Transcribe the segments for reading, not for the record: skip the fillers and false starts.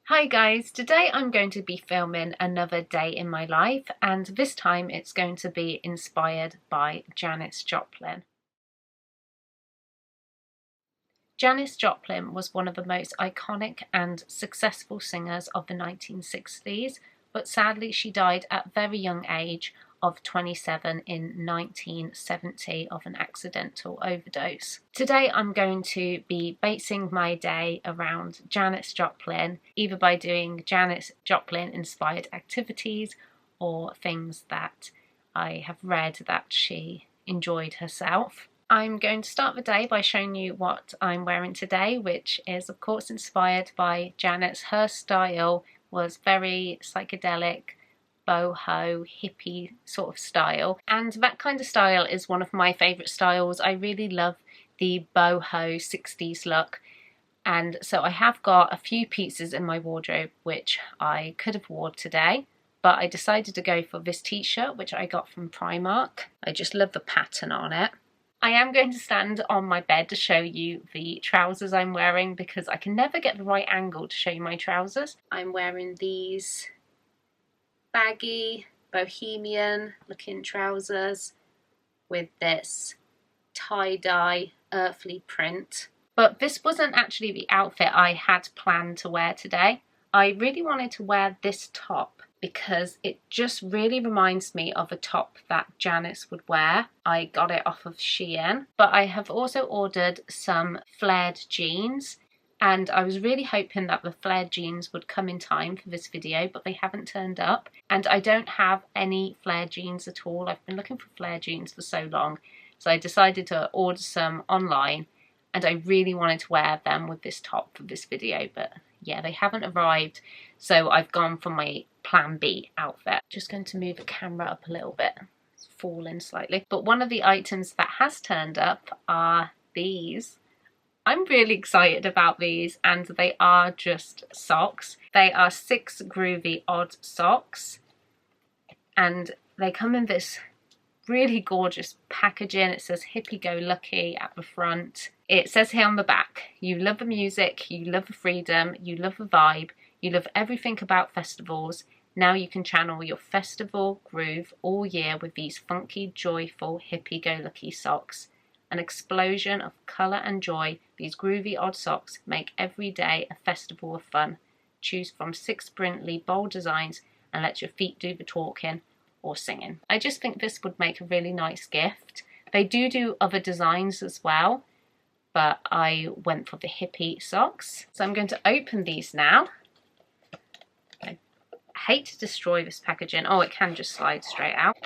Hi guys, today I'm going to be filming another day in my life, and this time it's going to be inspired by Janis Joplin. Janis Joplin was one of the most iconic and successful singers of the 1960s, but sadly she died at a very young age of 27 in 1970 of an accidental overdose. Today I'm going to be basing my day around Janis Joplin, either by doing Janis Joplin inspired activities or things that I have read that she enjoyed herself. I'm going to start the day by showing you what I'm wearing today, which is of course inspired by Janis. Her style was very psychedelic, boho, hippie sort of style, and that kind of style is one of my favourite styles. I really love the boho 60s look, and so I have got a few pieces in my wardrobe which I could have worn today, but I decided to go for this t-shirt which I got from Primark. I just love the pattern on it. I am going to stand on my bed to show you the trousers I'm wearing because I can never get the right angle to show you my trousers. I'm wearing these baggy, bohemian looking trousers with this tie-dye earthly print. But this wasn't actually the outfit I had planned to wear today. I really wanted to wear this top because it just really reminds me of a top that Janis would wear. I got it off of Shein, but I have also ordered some flared jeans, and I was really hoping that the flared jeans would come in time for this video, but they haven't turned up, and I don't have any flared jeans at all. I've been looking for flared jeans for so long, so I decided to order some online, and I really wanted to wear them with this top for this video, but yeah, they haven't arrived, so I've gone for my plan B outfit. Just going to move the camera up a little bit. It's falling slightly. But one of the items that has turned up are these. I'm really excited about these, and they are just socks. They are 6 groovy odd socks, and they come in this really gorgeous packaging. It says hippy go lucky at the front. It says here on the back, you love the music, you love the freedom, you love the vibe, you love everything about festivals. Now you can channel your festival groove all year with these funky, joyful, hippy go lucky socks. An explosion of colour and joy, these groovy odd socks make every day a festival of fun. Choose from 6 brilliantly bold designs and let your feet do the talking or singing. I just think this would make a really nice gift. They do other designs as well, but I went for the hippie socks. So I'm going to open these now. I hate to destroy this packaging. Oh, it can just slide straight out.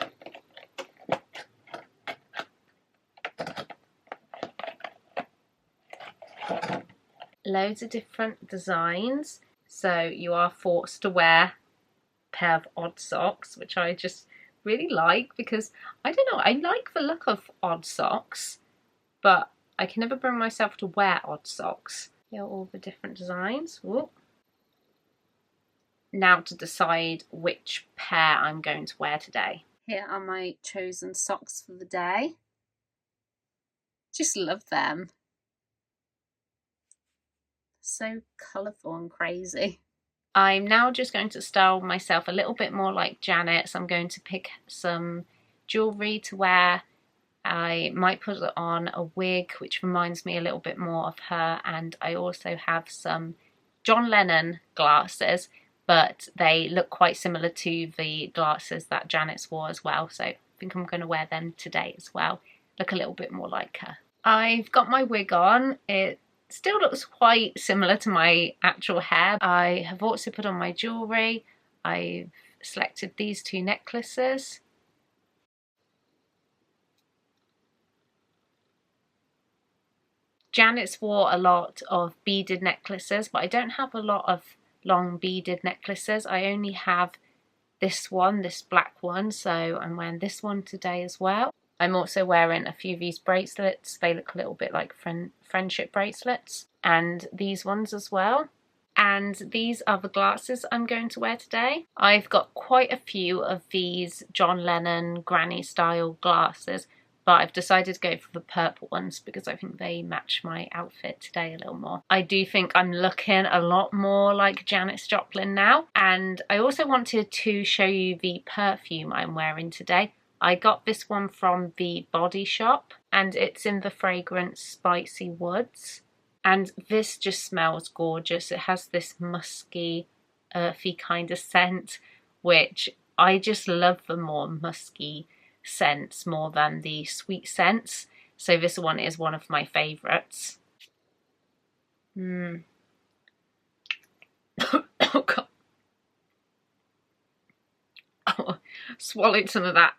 Loads of different designs. So you are forced to wear pair of odd socks, which I just really like because I don't know, I like the look of odd socks, but I can never bring myself to wear odd socks. Here are all the different designs. Ooh. Now to decide which pair I'm going to wear today. Here are my chosen socks for the day. Just love them. So colourful and crazy. I'm now just going to style myself a little bit more like Janet. So I'm going to pick some jewellery to wear. I might put on a wig, which reminds me a little bit more of her. And I also have some John Lennon glasses, but they look quite similar to the glasses that Janet's wore as well. So I think I'm going to wear them today as well. Look a little bit more like her. I've got my wig on. It still looks quite similar to my actual hair. I have also put on my jewellery. I've selected these 2 necklaces. Janet's wore a lot of beaded necklaces, but I don't have a lot of long beaded necklaces. I only have this one, this black one, so I'm wearing this one today as well. I'm also wearing a few of these bracelets. They look a little bit like friendship bracelets. And these ones as well. And these are the glasses I'm going to wear today. I've got quite a few of these John Lennon granny style glasses, but I've decided to go for the purple ones because I think they match my outfit today a little more. I do think I'm looking a lot more like Janis Joplin now, and I also wanted to show you the perfume I'm wearing today. I got this one from the Body Shop, and it's in the fragrance Spicy Woods, and this just smells gorgeous. It has this musky, earthy kind of scent, which I just love the more musky scents more than the sweet scents, so this one is one of my favourites. Oh god. Oh, swallowed some of that.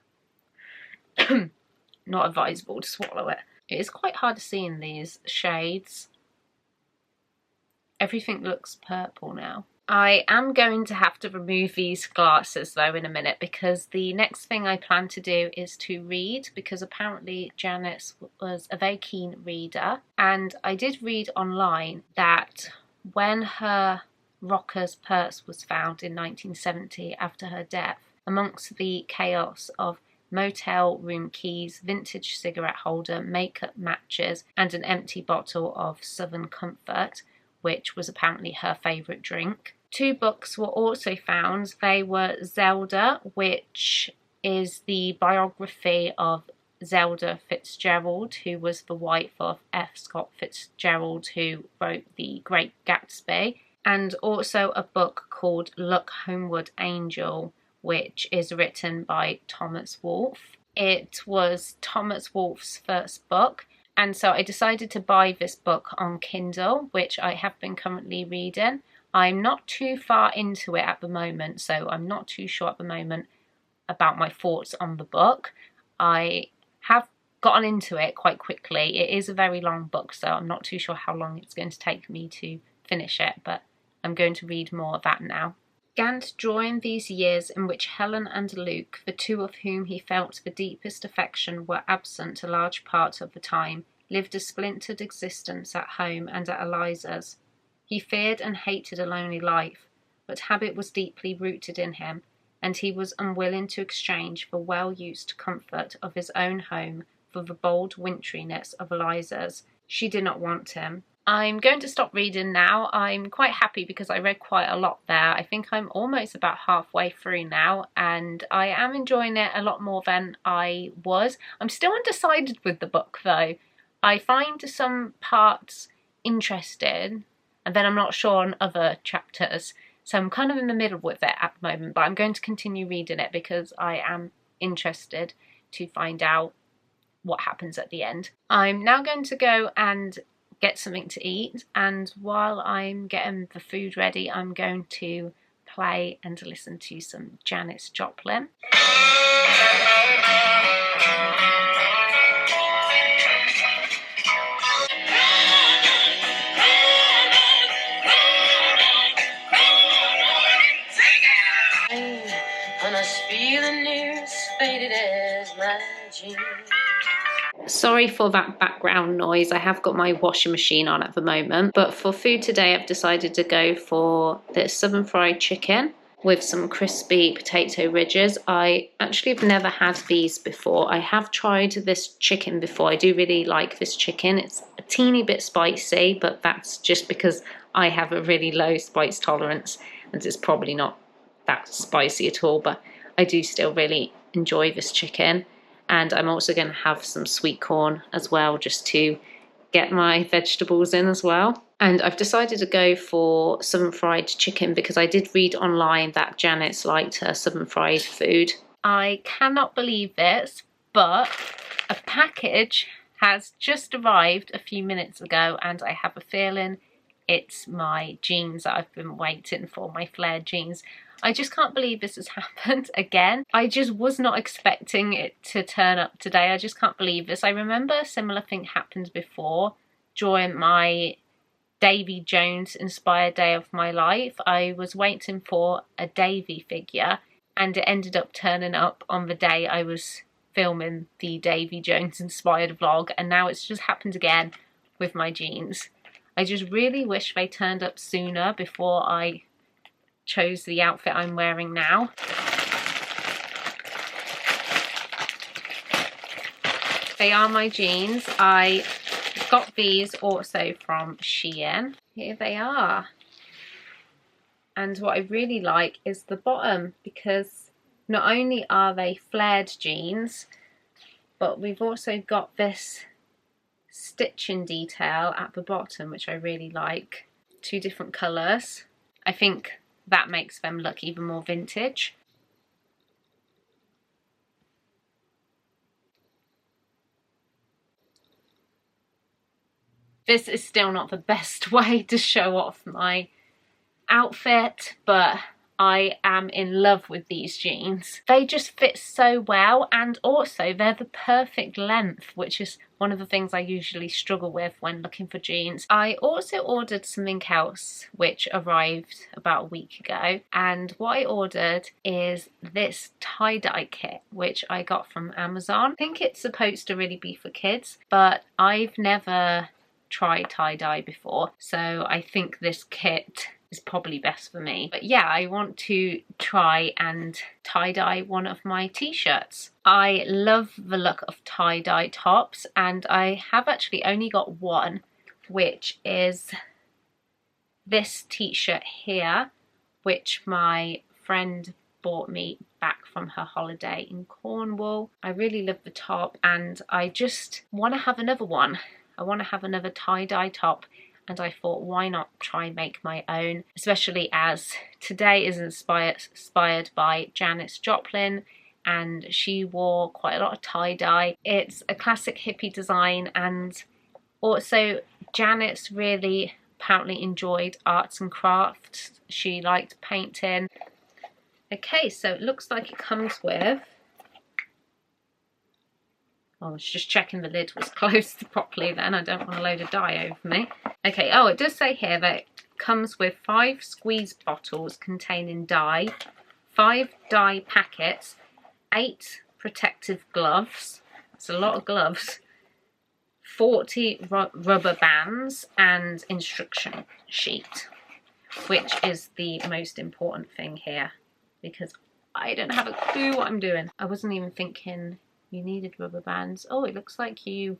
Not advisable to swallow it. It is quite hard to see in these shades. Everything looks purple now. I am going to have to remove these glasses though in a minute, because the next thing I plan to do is to read, because apparently Janis was a very keen reader, and I did read online that when her rocker's purse was found in 1970 after her death, amongst the chaos of motel room keys, vintage cigarette holder, makeup matches, and an empty bottle of Southern Comfort, which was apparently her favourite drink. 2 books were also found. They were Zelda, which is the biography of Zelda Fitzgerald, who was the wife of F. Scott Fitzgerald, who wrote The Great Gatsby, and also a book called Look Homeward Angel, which is written by Thomas Wolfe. It was Thomas Wolfe's first book, and so I decided to buy this book on Kindle, which I have been currently reading. I'm not too far into it at the moment, so I'm not too sure at the moment about my thoughts on the book. I have gotten into it quite quickly. It is a very long book, so I'm not too sure how long it's going to take me to finish it, but I'm going to read more of that now. Gant during these years in which Helen and Luke, the 2 of whom he felt the deepest affection, were absent a large part of the time, lived a splintered existence at home and at Eliza's. He feared and hated a lonely life, but habit was deeply rooted in him, and he was unwilling to exchange the well-used comfort of his own home for the bold winteriness of Eliza's. She did not want him. I'm going to stop reading now. I'm quite happy because I read quite a lot there. I think I'm almost about halfway through now, and I am enjoying it a lot more than I was. I'm still undecided with the book though. I find some parts interesting, and then I'm not sure on other chapters. So I'm kind of in the middle with it at the moment, but I'm going to continue reading it because I am interested to find out what happens at the end. I'm now going to go and get something to eat, and while I'm getting the food ready, I'm going to play and listen to some Janis Joplin. And I feel the news faded as my jeans. Sorry for that background noise. I have got my washing machine on at the moment, but for food today I've decided to go for the southern fried chicken with some crispy potato ridges. I actually have never had these before. I have tried this chicken before. I do really like this chicken. It's a teeny bit spicy, but that's just because I have a really low spice tolerance, and it's probably not that spicy at all, but I do still really enjoy this chicken. And I'm also going to have some sweet corn as well, just to get my vegetables in as well. And I've decided to go for southern fried chicken because I did read online that Janis liked her southern fried food. I cannot believe this, but a package has just arrived a few minutes ago, and I have a feeling it's my jeans that I've been waiting for, my flared jeans. I just can't believe this has happened again. I just was not expecting it to turn up today. I just can't believe this. I remember a similar thing happened before during my Davy Jones inspired day of my life. I was waiting for a Davy figure, and it ended up turning up on the day I was filming the Davy Jones inspired vlog, and now it's just happened again with my jeans. I just really wish they turned up sooner before I chose the outfit I'm wearing now. They are my jeans. I got these also from Shein. Here they are. And what I really like is the bottom, because not only are they flared jeans, but we've also got this stitching detail at the bottom, which I really like. 2 different colours. I think that makes them look even more vintage. This is still not the best way to show off my outfit, but I am in love with these jeans. They just fit so well, and also they're the perfect length, which is one of the things I usually struggle with when looking for jeans. I also ordered something else which arrived about a week ago, and what I ordered is this tie-dye kit which I got from Amazon. I think it's supposed to really be for kids, but I've never tried tie-dye before, so I think this kit is probably best for me. But yeah, I want to try and tie-dye one of my t-shirts. I love the look of tie-dye tops, and I have actually only got one, which is this t-shirt here, which my friend bought me back from her holiday in Cornwall. I really love the top, and I just want to have another one. I want to have another tie-dye top, and I thought, why not try make my own, especially as today is inspired by Janis Joplin, and she wore quite a lot of tie-dye. It's a classic hippie design, and also Janis really apparently enjoyed arts and crafts. She liked painting. Okay, so it looks like it comes with... I was just checking the lid was closed properly then. I don't want a load of dye over me. Okay, oh, it does say here that it comes with 5 squeeze bottles containing dye, 5 dye packets, 8 protective gloves. That's a lot of gloves. 40 rubber bands and instruction sheet, which is the most important thing here, because I don't have a clue what I'm doing. I wasn't even thinking you needed rubber bands. Oh, it looks like you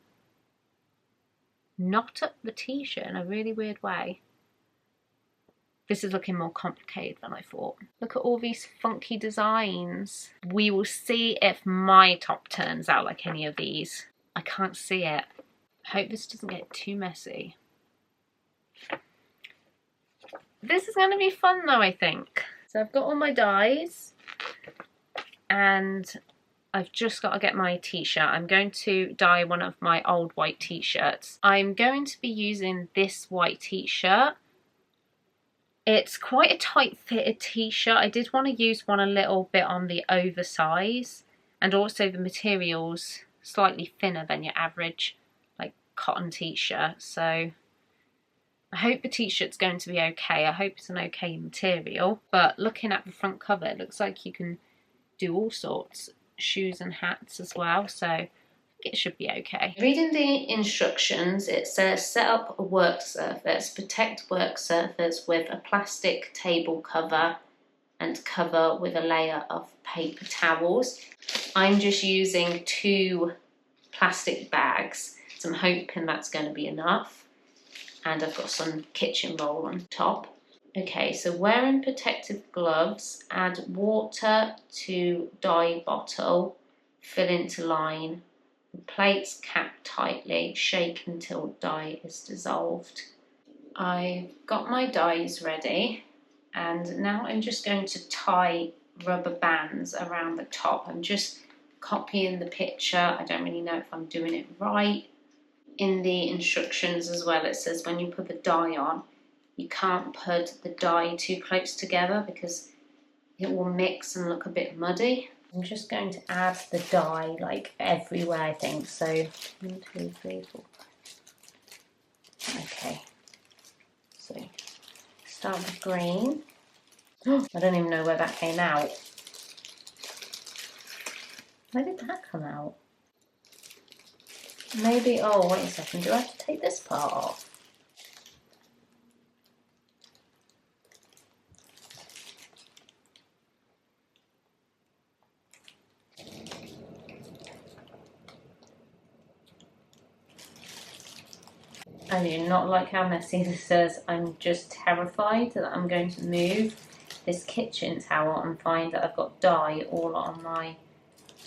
knot up the t-shirt in a really weird way. This is looking more complicated than I thought. Look at all these funky designs. We will see if my top turns out like any of these. I can't see it. I hope this doesn't get too messy. This is going to be fun though, I think. So I've got all my dyes, and I've just got to get my t-shirt. I'm going to dye one of my old white t-shirts. I'm going to be using this white t-shirt. It's quite a tight fitted t-shirt. I did want to use one a little bit on the oversize, and also the material's slightly thinner than your average like cotton t-shirt. So I hope the t-shirt's going to be okay. I hope it's an okay material. But looking at the front cover, it looks like you can do all sorts. Shoes and hats as well, so I think it should be okay. Reading the instructions, it says set up a work surface, protect work surface with a plastic table cover and cover with a layer of paper towels. I'm just using 2 plastic bags, so I'm hoping that's going to be enough, and I've got some kitchen roll on top. Okay, so wearing protective gloves, add water to dye bottle, fill into line, plates cap tightly, shake until dye is dissolved. I've got my dyes ready, and now I'm just going to tie rubber bands around the top. I'm just copying the picture. I don't really know if I'm doing it right. In the instructions as well, it says when you put the dye on, you can't put the dye too close together because it will mix and look a bit muddy. I'm just going to add the dye like everywhere, I think. So 1, 2, 3, 4. Okay. So start with green. I don't even know where that came out. Where did that come out? Maybe, oh wait a second, do I have to take this part off? I do not like how messy this is. I'm just terrified that I'm going to move this kitchen towel and find that I've got dye all on my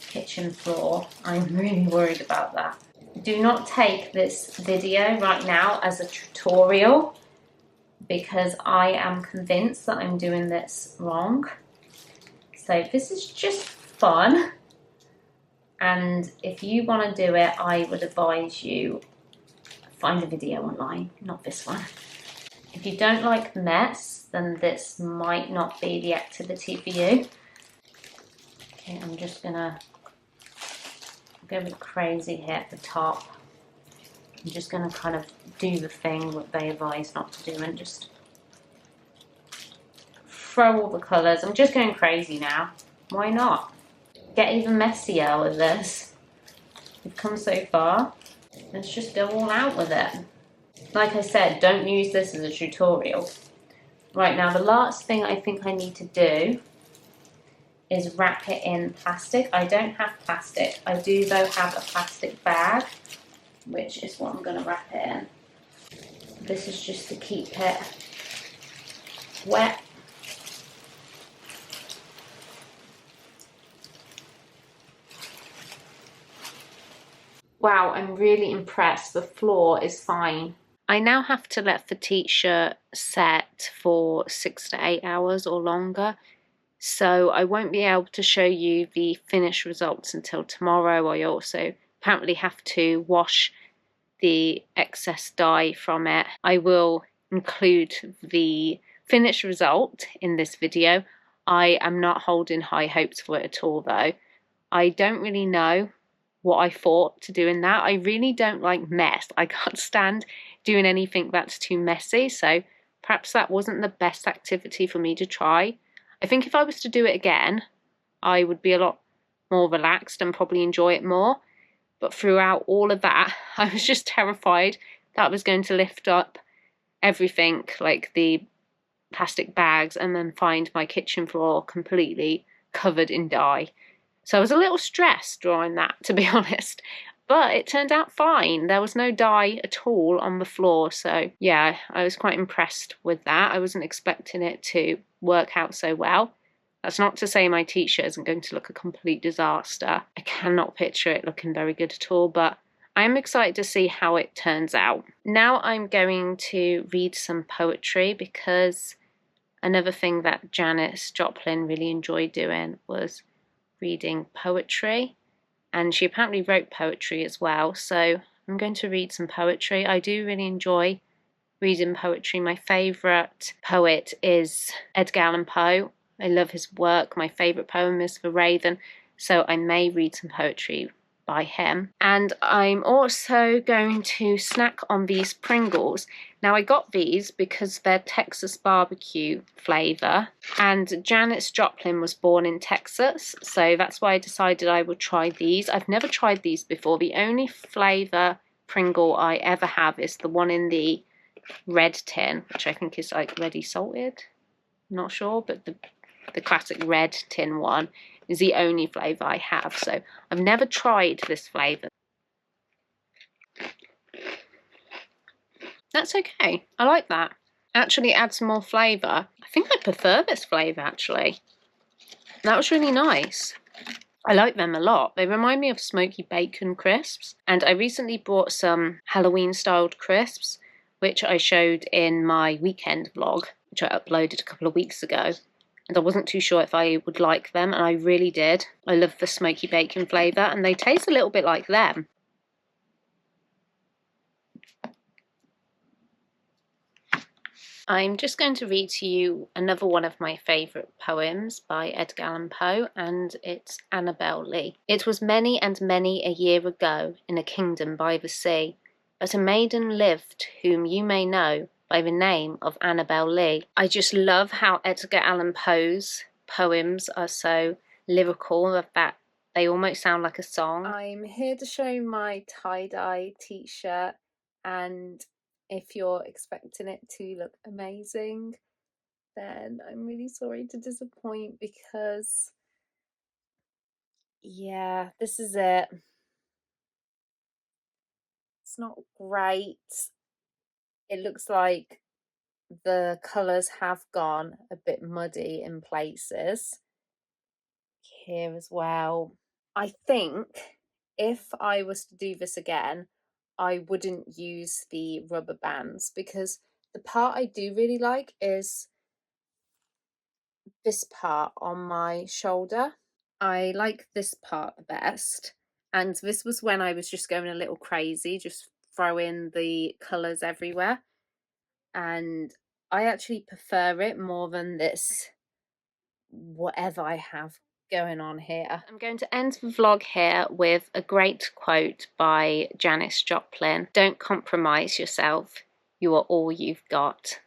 kitchen floor. I'm really worried about that. Do not take this video right now as a tutorial because I am convinced that I'm doing this wrong. So this is just fun. And if you want to do it, I would advise you find a video online, not this one. If you don't like mess, then this might not be the activity for you. Okay, I'm just gonna go a bit crazy here at the top. I'm just gonna kind of do the thing that they advise not to do and just throw all the colours. I'm just going crazy now. Why not? Get even messier with this. We've come so far. Let's just go all out with it. Like I said, don't use this as a tutorial. Right, now the last thing I think I need to do is wrap it in plastic. I don't have plastic. I do though have a plastic bag, which is what I'm going to wrap it in. This is just to keep it wet. Wow, I'm really impressed. The floor is fine. I now have to let the t-shirt set for 6 to 8 hours or longer. So I won't be able to show you the finished results until tomorrow. I also apparently have to wash the excess dye from it. I will include the finished result in this video. I am not holding high hopes for it at all though. I don't really know what I thought to doing that. I really don't like mess. I can't stand doing anything that's too messy, so perhaps that wasn't the best activity for me to try. I think if I was to do it again, I would be a lot more relaxed and probably enjoy it more. But throughout all of that, I was just terrified that I was going to lift up everything, like the plastic bags, and then find my kitchen floor completely covered in dye. So I was a little stressed drawing that, to be honest. But it turned out fine. There was no dye at all on the floor. So yeah, I was quite impressed with that. I wasn't expecting it to work out so well. That's not to say my t-shirt isn't going to look a complete disaster. I cannot picture it looking very good at all, but I'm excited to see how it turns out. Now I'm going to read some poetry because another thing that Janis Joplin really enjoyed doing was reading poetry, and she apparently wrote poetry as well, so I'm going to read some poetry. I do really enjoy reading poetry. My favourite poet is Edgar Allan Poe. I love his work. My favourite poem is The Raven, so I may read some poetry by him. And I'm also going to snack on these Pringles. Now I got these because they're Texas barbecue flavour, and Janis Joplin was born in Texas, so that's why I decided I would try these. I've never tried these before. The only flavour Pringle I ever have is the one in the red tin, which I think is like ready salted. I'm not sure, but the classic red tin one is the only flavour I have, so I've never tried this flavour. That's okay, I like that. Actually adds more flavour. I think I prefer this flavour actually. That was really nice. I like them a lot. They remind me of smoky bacon crisps, and I recently bought some Halloween styled crisps, which I showed in my weekend vlog, which I uploaded a couple of weeks ago. And I wasn't too sure if I would like them, and I really did. I love the smoky bacon flavour, and they taste a little bit like them. I'm just going to read to you another one of my favourite poems by Edgar Allan Poe, and it's Annabel Lee. It was many and many a year ago, in a kingdom by the sea, but a maiden lived whom you may know by the name of Annabel Lee. I just love how Edgar Allan Poe's poems are so lyrical that they almost sound like a song. I'm here to show my tie-dye t-shirt, and if you're expecting it to look amazing, then I'm really sorry to disappoint because, yeah, this is it. It's not great. It looks like the colours have gone a bit muddy in places. Here as well. I think if I was to do this again, I wouldn't use the rubber bands because the part I do really like is this part on my shoulder. I like this part the best. And this was when I was just going a little crazy, just throwing the colours everywhere. And I actually prefer it more than this, whatever I have going on here. I'm going to end the vlog here with a great quote by Janis Joplin. Don't compromise yourself. You are all you've got.